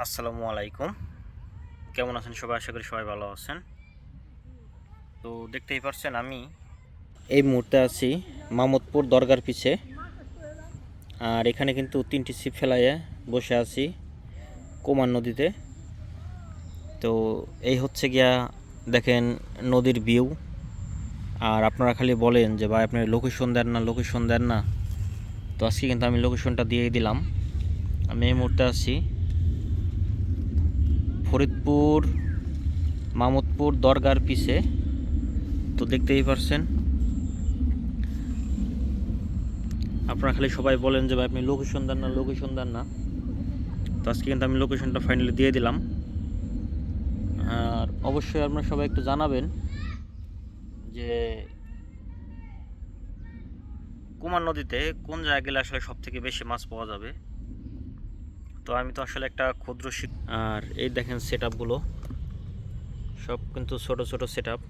আসসালামু আলাইকুম। কেমন আছেন সবাই? আশা করি সবাই ভালো আছেন। তো দেখতেই পাচ্ছেন আমি এই মুহূর্তে আছি মামুদপুর দরগার পিছে। আর এখানে কিন্তু 3টি ছিপ ফেলাইয়ে বসে আছি কুমার নদীতে। তো এই হচ্ছে গিয়া দেখেন নদীর ভিউ। আর আপনারা খালি বলেন যে ভাই আপনি লোকেশন দেন না। তো আজকে কিন্তু আমি লোকেশনটা দিয়ে দিলাম। আমি এই মুহূর্তে আছি ফরিদপুর মামুদপুর দরগার পিছে। তো দেখতেই পারছেন, আপনারা খালি সবাই বলেন যে ভাই আপনি লোকেশন দেন না। তো আজকে কিন্তু আমি লোকেশনটা ফাইনালি দিয়ে দিলাম। আর অবশ্যই আপনারা সবাই একটু জানাবেন যে কুমার নদীতে কোন জায়গায় গেলে আসলে সব থেকে বেশি মাছ পাওয়া যাবে। তো আমি তো আসলে একটা ক্ষুদ্র আর এই দেখেন সেট আপগুলো সব কিন্তু ছোট ছোট সেট আপ।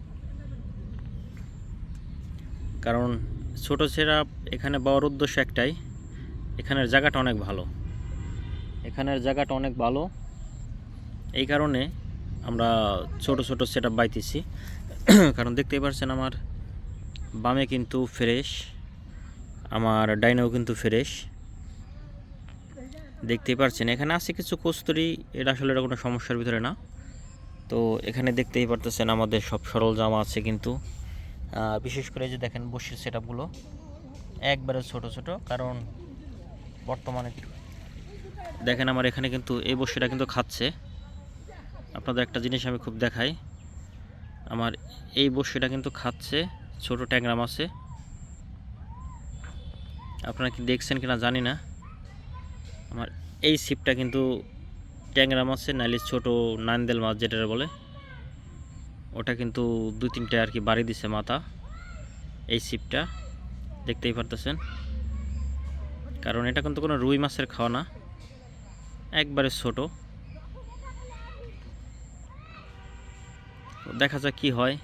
কারণ ছোট সেট আপ এখানে পাওয়ার উদ্দেশ্য একটাই, এখানের জায়গাটা অনেক ভালো। এই কারণে আমরা ছোট ছোট সেট আপ বাইতেছি। কারণ দেখতেই পাচ্ছেন আমার বামে কিন্তু ফ্রেশ, আমার ডাইনেও কিন্তু ফ্রেশ। দেখতেই পাচ্ছেন এখানে আছে কিছু কস্তুরি, এটা আসলে কোনো সমস্যার ভিতরে না। তো এখানে দেখতেই পারতেছেন আমাদের সব সরঞ্জাম আছে কিন্তু। বিশেষ করে যে দেখেন বসির সেট আপগুলো একবারে ছোট ছোট। কারণ বর্তমানে দেখেন আমার এখানে কিন্তু এই বসিটা কিন্তু খাচ্ছে। আপনাদের একটা জিনিস আমি খুব দেখাই, আমার এই বসিটা কিন্তু খাচ্ছে ছোট ট্যাংরা মাছে। আপনারা কি দেখছেন কিনা জানি না, আমার এই ছিপটা কিন্তু ট্যাংরা মাছের নাইলে ছোট নান্দেল মাছ যেটা বলে, ওটা কিন্তু 2-3টে আর কি বাড়ি দিছে মাথা এই ছিপটা, দেখতেই পারতেছেন। কারণ এটা কিন্তু কোনো রুই মাছের খাওয়া না, একবারে ছোট। দেখা যাক কি হয়।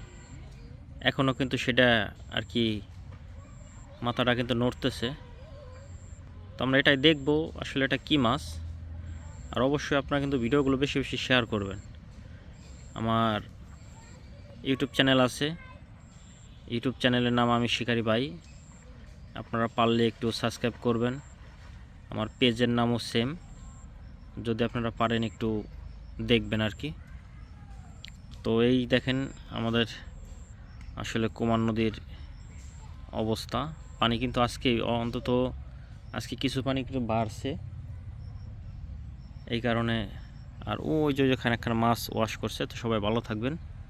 এখনও কিন্তু সেটা আর কি মাথাটা কিন্তু নড়তেছে। তো আমরা এটাই দেখব আসলে এটা কি মাছ। আর অবশ্যই আপনারা কিন্তু ভিডিওগুলো বেশি বেশি শেয়ার করবেন। আমার ইউটিউব চ্যানেল আছে, ইউটিউব চ্যানেলের নাম আমি শিকারি ভাই, আপনারা পারলে একটু সাবস্ক্রাইব করবেন। আমার পেজের নামও সেম, যদি আপনারা পারেন একটু দেখবেন আর কি। তো এই দেখেন আমাদের আসলে কুমার নদীর অবস্থা। পানি কিন্তু আজকে অন্তত আজকে কিছু পানি কিন্তু বাড়ছে এই কারণে। আর ওই যে খানিকখানা মাছ ওয়াশ করছে। তো সবাই ভালো থাকবেন।